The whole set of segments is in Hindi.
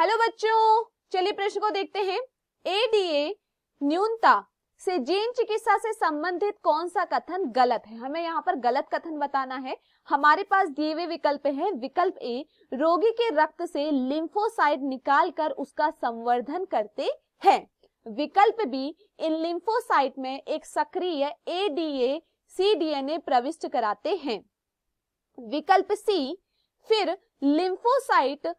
हेलो बच्चों, चलिए प्रश्न को देखते हैं। एडीए न्यूनता से जीन चिकित्सा से संबंधित कौन सा कथन गलत है? हमें यहाँ पर गलत कथन बताना है। हमारे पास दिए हुए विकल्प है। विकल्प ए, रोगी के रक्त से लिम्फोसाइट निकालकर उसका संवर्धन करते हैं। विकल्प बी, इन लिम्फोसाइट में एक सक्रिय एडीए सीडीएनए प्रविष्ट कराते हैं। विकल्प सी, फिर लिम्फोसाइट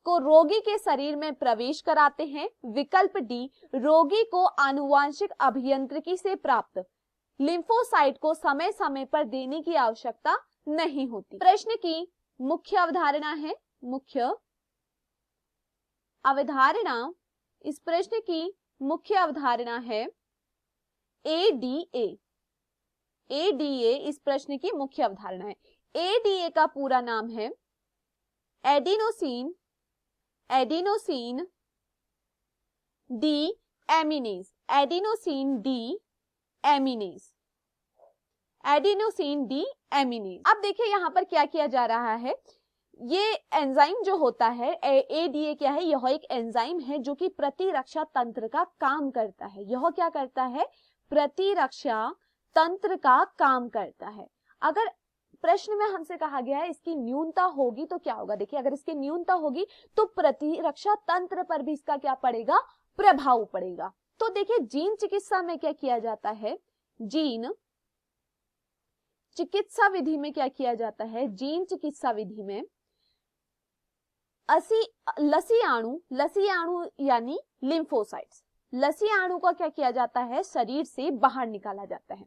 को रोगी के शरीर में प्रवेश कराते हैं। विकल्प डी, रोगी को आनुवांशिक अभियांत्रिकी से प्राप्त लिम्फोसाइट को समय समय पर देने की आवश्यकता नहीं होती। प्रश्न की मुख्य अवधारणा है, मुख्य अवधारणा, इस प्रश्न की मुख्य अवधारणा है एडीए। एडीए इस प्रश्न की मुख्य अवधारणा है। एडीए का पूरा नाम है adenosine deaminase. Adenosine deaminase. Adenosine deaminase. अब देखिए यहाँ पर क्या किया जा रहा है। ये एंजाइम जो होता है एडीए क्या है? यह एक एंजाइम है जो कि प्रतिरक्षा तंत्र का काम करता है। यह क्या करता है? प्रतिरक्षा तंत्र का काम करता है। अगर प्रश्न में हमसे कहा गया है इसकी न्यूनता होगी तो क्या होगा? देखिए, अगर इसकी न्यूनता होगी तो प्रतिरक्षा तंत्र पर भी इसका क्या पड़ेगा? प्रभाव पड़ेगा। तो देखिए, जीन चिकित्सा में क्या किया जाता है? जीन चिकित्सा विधि में क्या किया जाता है? जीन चिकित्सा विधि में लसी अणु यानी लिम्फोसाइट्स, लसी अणु को क्या किया जाता है? शरीर से बाहर निकाला जाता है।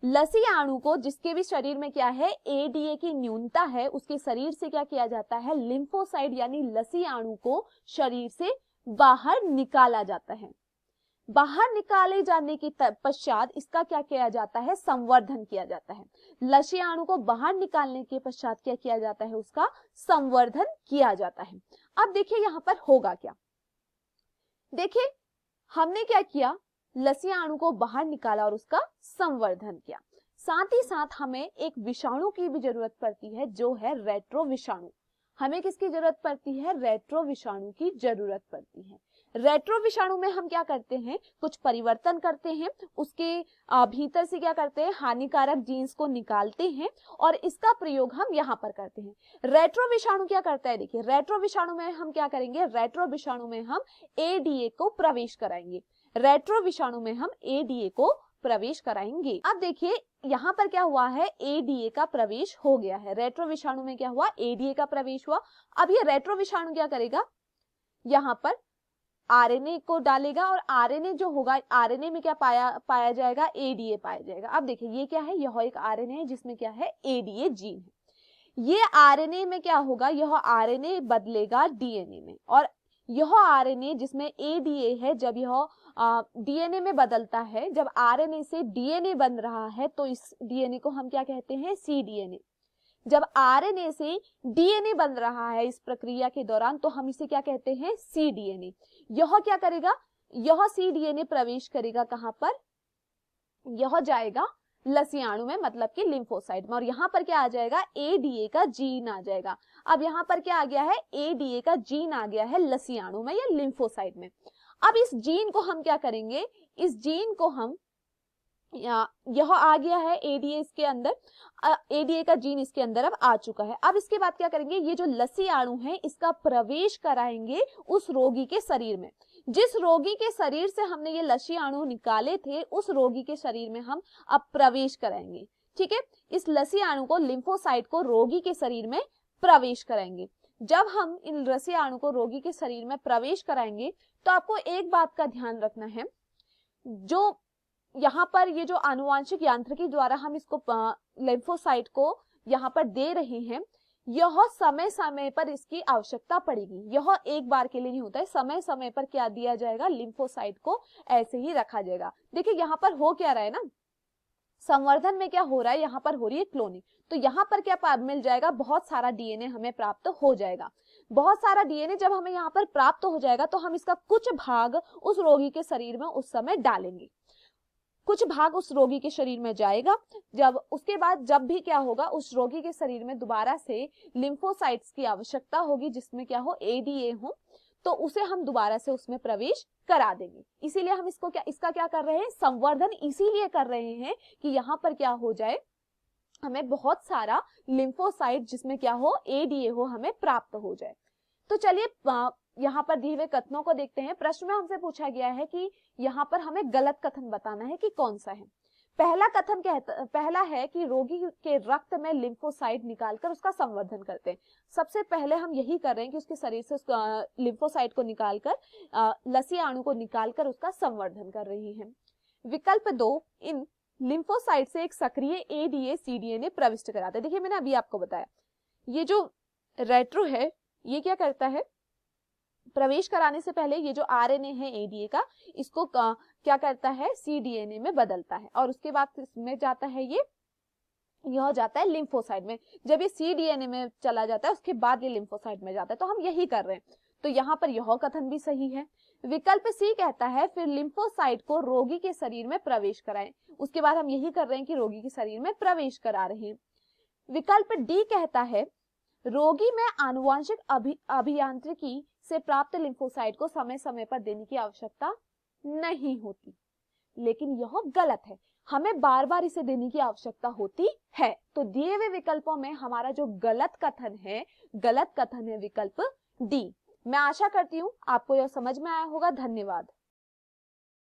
लसी अणु को, जिसके भी शरीर में क्या है? एडीए की न्यूनता है, उसके शरीर से क्या किया जाता है? लिम्फोसाइट यानी लसी अणु को शरीर से बाहर निकाला जाता है। बाहर निकाले जाने के पश्चात इसका क्या किया जाता है? संवर्धन किया जाता है। लसी अणु को बाहर निकालने के पश्चात क्या किया जाता है? उसका संवर्धन किया जाता है। अब देखिए यहाँ पर होगा क्या। देखिए, हमने क्या किया? लसी अणु को बाहर निकाला और उसका संवर्धन किया। साथ ही साथ हमें एक विषाणु की भी जरूरत पड़ती है, जो है रेट्रो विषाणु। हमें किसकी जरूरत पड़ती है? रेट्रो विषाणु की जरूरत पड़ती है। रेट्रो विषाणु में हम क्या करते हैं? कुछ परिवर्तन करते हैं, उसके भीतर से क्या करते हैं? हानिकारक जीन्स को निकालते हैं और इसका प्रयोग हम यहाँ पर करते हैं। रेट्रो विषाणु क्या करता है? देखिए, रेट्रो विषाणु में हम क्या करेंगे? रेट्रो विषाणु में हम एडीए को प्रवेश कराएंगे। रेट्रो विषाणु में हम एडीए को प्रवेश कराएंगे। अब देखिए यहाँ पर क्या हुआ है? एडीए का प्रवेश हो गया है। रेट्रो विषाणु में क्या हुआ? एडीए का प्रवेश हुआ। अब ये रेट्रो विषाणु क्या करेगा? यहाँ पर आरएनए को डालेगा और आरएनए जो होगा, आरएनए में क्या पाया जाएगा? एडीए पाया जाएगा। अब देखिए ये क्या है? यह एक आरएनए है जिसमें क्या है? एडीए जीन है। ये आरएनए में क्या होगा? यह आरएनए बदलेगा डीएनए में, और यह आरएनए जिसमें एडीए है, जब यह डीएनए में बदलता है, जब आरएनए से डीएनए बन रहा है तो इस डीएनए को हम क्या कहते हैं? सीडीएनए। जब आरएनए से डीएनए बन रहा है इस प्रक्रिया के दौरान तो हम इसे क्या कहते हैं? सीडीएनए। यह क्या करेगा? यह सीडीएनए प्रवेश करेगा कहां पर? यह जाएगा लसी अणु में, मतलब कि लिम्फोसाइट में, और यहाँ पर क्या आ जाएगा? एडीए का जीन आ जाएगा। अब यहाँ पर क्या आ गया है? एडीए का जीन आ गया है लसी अणु में या लिम्फोसाइट में। अब इस जीन को हम क्या करेंगे? इस जीन को हम, यह आ गया है एडीए इसके अंदर, एडीए का जीन इसके अंदर अब आ चुका है। अब इसके बाद क्या करेंगे? ये जो लसी अणु है इसका प्रवेश कराएंगे उस रोगी के शरीर में। जिस रोगी के शरीर से हमने ये लसी अणु निकाले थे, उस रोगी के शरीर में हम अब प्रवेश कराएंगे। ठीक है, इस लसी अणु को, लिम्फोसाइट को रोगी के शरीर में प्रवेश कराएंगे। जब हम इन लसी अणु को रोगी के शरीर में प्रवेश कराएंगे तो आपको एक बात का ध्यान रखना है, जो यहाँ पर ये जो आनुवांशिक यांत्रिकी द्वारा हम इसको लिम्फोसाइट को यहाँ पर दे रहे हैं, यह समय समय पर इसकी आवश्यकता पड़ेगी। यह एक बार के लिए नहीं होता है, समय समय पर क्या दिया जाएगा? लिम्फोसाइट को ऐसे ही रखा जाएगा। देखिए यहाँ पर हो क्या रहा है ना, संवर्धन में क्या हो रहा है? यहाँ पर हो रही है क्लोनिंग। तो यहाँ पर क्या मिल जाएगा? बहुत सारा डीएनए हमें प्राप्त हो जाएगा। बहुत सारा डीएनए जब हमें यहाँ पर प्राप्त हो जाएगा तो हम इसका कुछ भाग उस रोगी के शरीर में उस समय डालेंगे। कुछ भाग उस रोगी के शरीर में जाएगा। जब उसके बाद जब भी क्या होगा, उस रोगी के शरीर में दोबारा से लिम्फोसाइट्स की आवश्यकता होगी जिसमें क्या हो? एडीए हो, तो उसे हम दोबारा से उसमें प्रवेश करा देंगे। इसीलिए हम इसका क्या कर रहे हैं, संवर्धन इसीलिए कर रहे हैं कि यहाँ पर क्या हो जाए, हमें बहुत सारा लिम्फोसाइट जिसमें क्या हो, एडीए हो, हमें प्राप्त हो जाए। तो चलिए यहाँ पर दिए हुए कथनों को देखते हैं। प्रश्न में हमसे पूछा गया है कि यहाँ पर हमें गलत कथन बताना है कि कौन सा है। पहला है कि रोगी के रक्त में लिम्फोसाइट निकालकर उसका संवर्धन करते हैं। सबसे पहले हम यही कर रहे हैं कि उसके शरीर से लिम्फोसाइट को निकालकर लसीय अणु को निकालकर उसका संवर्धन कर रहे हैं। विकल्प 2, इन लिम्फोसाइट से एक सक्रिय एडीए सीडीए प्रविष्ट कराते हैं। देखिए मैंने अभी आपको बताया, ये जो रेट्रो है ये क्या करता है, प्रवेश कराने से पहले ये जो आरएनए है एडीए का, इसको क्या करता है, सीडीएनए में बदलता है और उसके बाद इसमें जाता है, यह जाता है लिम्फोसाइट में। जब ये सीडीएनए में चला जाता है उसके बाद ये लिम्फोसाइट में जाता है। तो हम यही कर रहे हैं, तो यहाँ पर यह कथन भी सही है। विकल्प सी कहता है फिर लिम्फोसाइट को रोगी के शरीर में प्रवेश कराएं। उसके बाद हम यही कर रहे हैं कि रोगी के शरीर में प्रवेश करा रहे हैं। विकल्प डी कहता है रोगी में आनुवांशिक अभियांत्रिकी से प्राप्त लिम्फोसाइट को समय समय पर देने की आवश्यकता नहीं होती। लेकिन यह गलत है, हमें बार बार इसे देने की आवश्यकता होती है। तो दिए हुए विकल्पों में हमारा जो गलत कथन है विकल्प डी। मैं आशा करती हूँ आपको यह समझ में आया होगा। धन्यवाद।